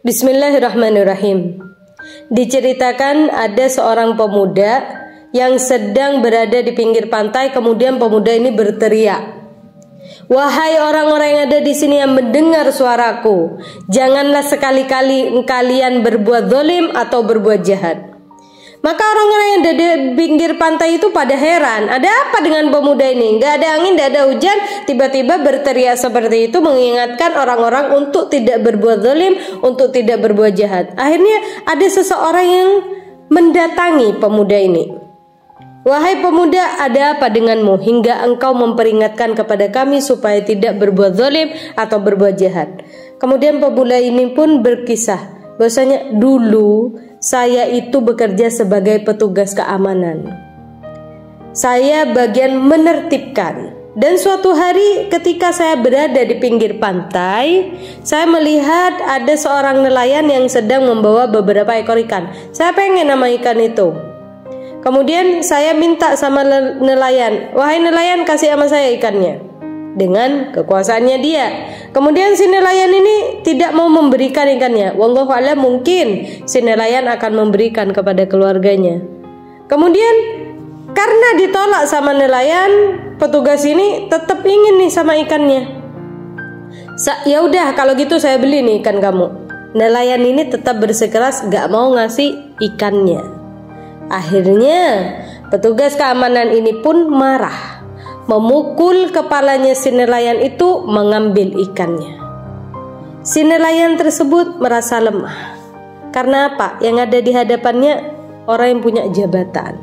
Bismillahirrahmanirrahim. Diceritakan ada seorang pemuda yang sedang berada di pinggir pantai. Kemudian pemuda ini berteriak, "Wahai orang-orang yang ada di sini yang mendengar suaraku, janganlah sekali-kali kalian berbuat zalim atau berbuat jahat." Maka orang-orang yang ada di pinggir pantai itu pada heran, ada apa dengan pemuda ini? Gak ada angin, gak ada hujan, tiba-tiba berteriak seperti itu, mengingatkan orang-orang untuk tidak berbuat zalim, untuk tidak berbuat jahat. Akhirnya ada seseorang yang mendatangi pemuda ini. "Wahai pemuda, ada apa denganmu hingga engkau memperingatkan kepada kami supaya tidak berbuat zalim atau berbuat jahat?" Kemudian pemuda ini pun berkisah bahwasanya dulu saya itu bekerja sebagai petugas keamanan. Saya bagian menertibkan. Dan suatu hari ketika saya berada di pinggir pantai, saya melihat ada seorang nelayan yang sedang membawa beberapa ekor ikan. Saya pengen nama ikan itu. Kemudian saya minta sama nelayan, "Wahai nelayan, kasih sama saya ikannya." Dengan kekuasaannya dia. Kemudian si nelayan ini tidak mau memberikan ikannya. Wallahu a'lam, mungkin si nelayan akan memberikan kepada keluarganya. Kemudian karena ditolak sama nelayan, petugas ini tetap ingin nih sama ikannya. Ya udah kalau gitu saya beli nih ikan kamu. Nelayan ini tetap bersikeras gak mau ngasih ikannya. Akhirnya petugas keamanan ini pun marah, memukul kepalanya si nelayan itu, mengambil ikannya. Si nelayan tersebut merasa lemah. Karena apa? Yang ada di hadapannya orang yang punya jabatan,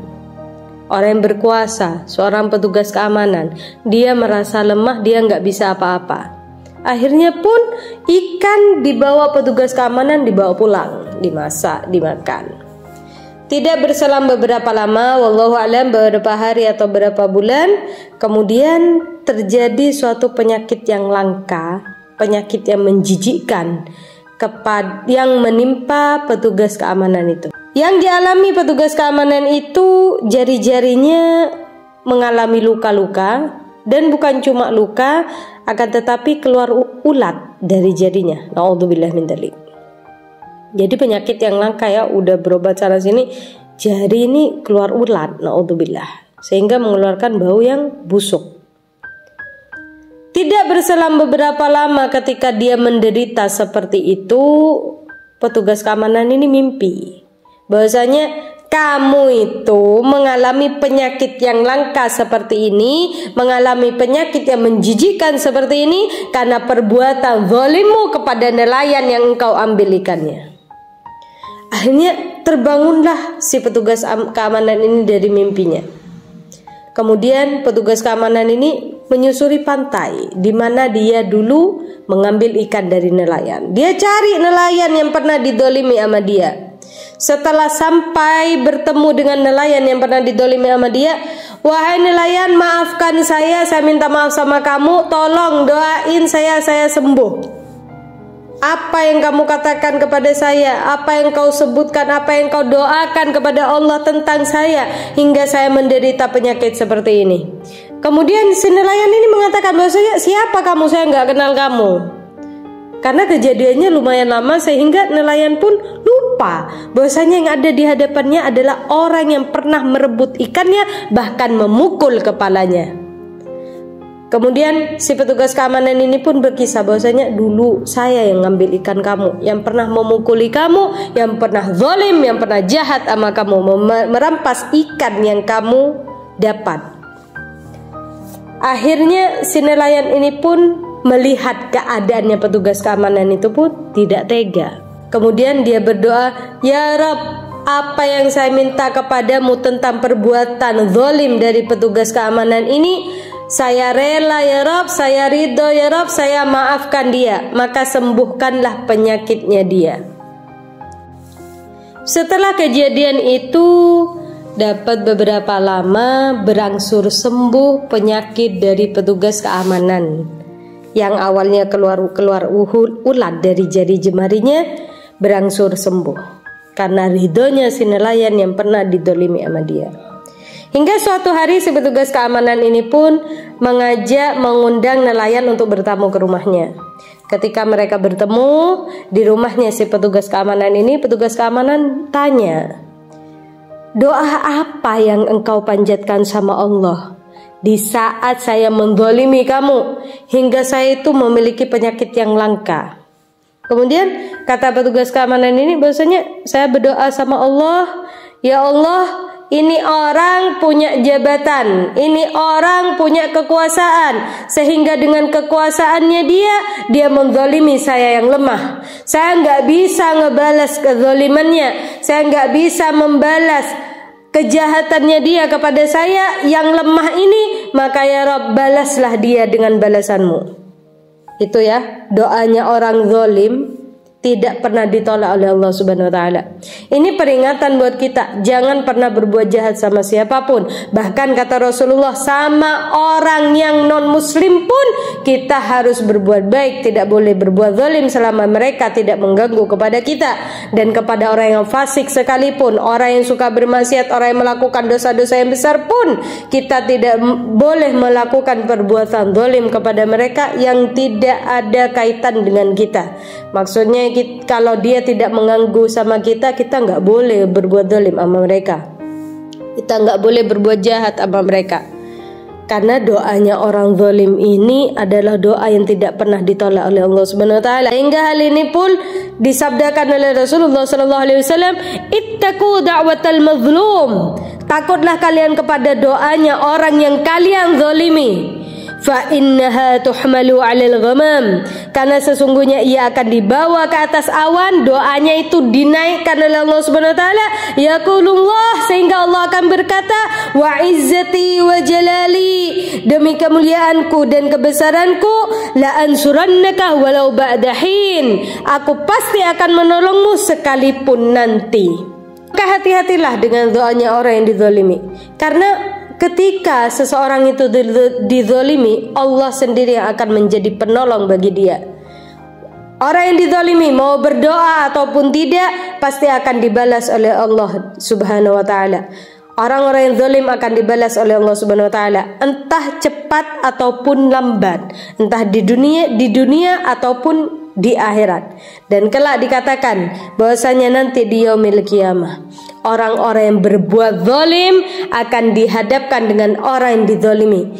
orang yang berkuasa, seorang petugas keamanan. Dia merasa lemah, dia nggak bisa apa-apa. Akhirnya pun ikan dibawa petugas keamanan, dibawa pulang, dimasak, dimakan. Tidak berselang beberapa lama, wallahu a'lam, beberapa hari atau beberapa bulan, kemudian terjadi suatu penyakit yang langka, penyakit yang menjijikkan yang menimpa petugas keamanan itu. Yang dialami petugas keamanan itu, jari-jarinya mengalami luka-luka, dan bukan cuma luka, akan tetapi keluar ulat dari jarinya. Na'udzubillah min dzalik. Jadi penyakit yang langka ya, udah berobat sana sini, jari ini keluar ulat, naudzubillah, sehingga mengeluarkan bau yang busuk. Tidak berselang beberapa lama ketika dia menderita seperti itu, petugas keamanan ini mimpi bahwasanya kamu itu mengalami penyakit yang langka seperti ini, mengalami penyakit yang menjijikkan seperti ini karena perbuatan zalimmu kepada nelayan yang engkau ambil ikannya. Akhirnya terbangunlah si petugas keamanan ini dari mimpinya. Kemudian petugas keamanan ini menyusuri pantai di mana dia dulu mengambil ikan dari nelayan. Dia cari nelayan yang pernah didolimi sama dia. Setelah sampai bertemu dengan nelayan yang pernah didolimi sama dia, "Wahai nelayan, maafkan saya minta maaf sama kamu, tolong doain saya sembuh. Apa yang kamu katakan kepada saya, apa yang kau sebutkan, apa yang kau doakan kepada Allah tentang saya, hingga saya menderita penyakit seperti ini." Kemudian si nelayan ini mengatakan bahwasanya, "Siapa kamu? Saya nggak kenal kamu." Karena kejadiannya lumayan lama sehingga nelayan pun lupa bahwasanya yang ada di hadapannya adalah orang yang pernah merebut ikannya, bahkan memukul kepalanya. Kemudian si petugas keamanan ini pun berkisah bahwasanya dulu saya yang ngambil ikan kamu, yang pernah memukuli kamu, yang pernah zalim, yang pernah jahat sama kamu, merampas ikan yang kamu dapat. Akhirnya si nelayan ini pun melihat keadaannya petugas keamanan itu pun tidak tega. Kemudian dia berdoa, "Ya Rabb, apa yang saya minta kepadamu tentang perbuatan zalim dari petugas keamanan ini, saya rela ya Rabb, saya ridho ya Rabb, saya maafkan dia, maka sembuhkanlah penyakitnya dia." Setelah kejadian itu, dapat beberapa lama berangsur sembuh penyakit dari petugas keamanan. Yang awalnya keluar ulat dari jari jemarinya, berangsur sembuh karena ridhonya si nelayan yang pernah didolimi sama dia. Hingga suatu hari si petugas keamanan ini pun mengundang nelayan untuk bertamu ke rumahnya. Ketika mereka bertemu di rumahnya si petugas keamanan ini, petugas keamanan tanya, doa apa yang engkau panjatkan sama Allah di saat saya menzalimi kamu hingga saya itu memiliki penyakit yang langka? Kemudian kata petugas keamanan ini bahwasanya saya berdoa sama Allah, ya Allah, ini orang punya jabatan, ini orang punya kekuasaan, sehingga dengan kekuasaannya dia menzalimi saya yang lemah. Saya nggak bisa ngebalas kezalimannya, saya nggak bisa membalas kejahatannya dia kepada saya yang lemah ini, maka ya Rabb, balaslah dia dengan balasanmu. Itu ya, doanya orang zalim tidak pernah ditolak oleh Allah Subhanahu wa taala. Ini peringatan buat kita, jangan pernah berbuat jahat sama siapapun. Bahkan kata Rasulullah, sama orang yang non muslim pun kita harus berbuat baik, tidak boleh berbuat zalim selama mereka tidak mengganggu kepada kita. Dan kepada orang yang fasik sekalipun, orang yang suka bermaksiat, orang yang melakukan dosa-dosa yang besar pun, kita tidak boleh melakukan perbuatan zalim kepada mereka yang tidak ada kaitan dengan kita. Maksudnya kalau dia tidak mengganggu sama kita, kita nggak boleh berbuat zalim sama mereka. Kita nggak boleh berbuat jahat sama mereka. Karena doanya orang zalim ini adalah doa yang tidak pernah ditolak oleh Allah Subhanahu wa taala. Hingga hal ini pun disabdakan oleh Rasulullah sallallahu alaihi wasallam, "Ittaqu da'watal mazlum." Takutlah kalian kepada doanya orang yang kalian zalimi. Fa innaha tuhmalu 'alal ghamam, karena sesungguhnya ia akan dibawa ke atas awan. Doanya itu dinaikkan oleh Allah Subhanahu wa taala. Yaqulullah, sehingga Allah akan berkata, wa izzati wa jalali, demi kemuliaanku dan kebesaranku, la ansurannaka walau ba'da hin, aku pasti akan menolongmu sekalipun nanti. Maka hati-hatilah dengan doanya orang yang dizalimi, karena ketika seseorang itu dizalimi, Allah sendiri yang akan menjadi penolong bagi dia. Orang yang dizalimi mau berdoa ataupun tidak pasti akan dibalas oleh Allah Subhanahu wa taala. Orang-orang yang zalim akan dibalas oleh Allah Subhanahu wa taala, entah cepat ataupun lambat, entah di dunia ataupun di akhirat. Dan kelak dikatakan bahwasanya nanti di yaumil qiyamah, orang-orang yang berbuat zalim akan dihadapkan dengan orang yang dizalimi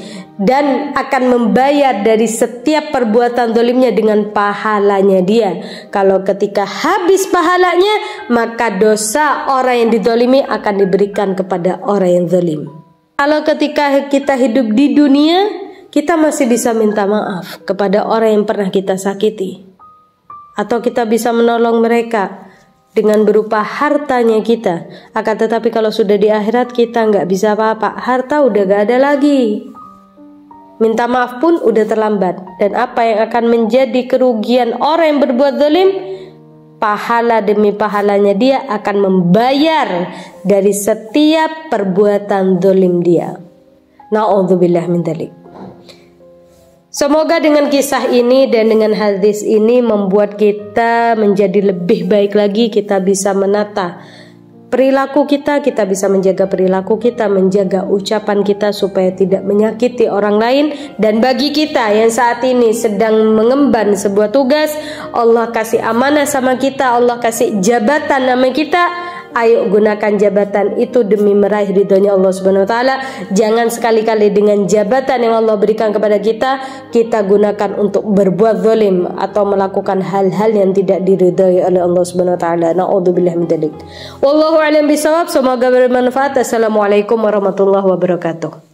dan akan membayar dari setiap perbuatan zalimnya dengan pahalanya dia. Kalau ketika habis pahalanya, maka dosa orang yang dizalimi akan diberikan kepada orang yang zalim. Kalau ketika kita hidup di dunia, kita masih bisa minta maaf kepada orang yang pernah kita sakiti, atau kita bisa menolong mereka dengan berupa hartanya kita. Akan tetapi kalau sudah di akhirat, kita nggak bisa apa-apa, harta udah gak ada lagi, minta maaf pun udah terlambat. Dan apa yang akan menjadi kerugian orang yang berbuat zalim? Pahala demi pahalanya dia akan membayar dari setiap perbuatan zalim dia. Na'udzubillah min dzalik. Semoga dengan kisah ini dan dengan hadis ini membuat kita menjadi lebih baik lagi. Kita bisa menata perilaku kita, kita bisa menjaga perilaku kita, menjaga ucapan kita supaya tidak menyakiti orang lain. Dan bagi kita yang saat ini sedang mengemban sebuah tugas, Allah kasih amanah sama kita, Allah kasih jabatan nama kita, ayo gunakan jabatan itu demi meraih ridhonya Allah Subhanahu wa taala. Jangan sekali-kali dengan jabatan yang Allah berikan kepada kita, kita gunakan untuk berbuat zalim atau melakukan hal-hal yang tidak diridhai oleh Allah Subhanahu wa taala. Na'udzubillah min dzalik. Wallahu a'lam bishawab. Semoga bermanfaat. Assalamualaikum warahmatullahi wabarakatuh.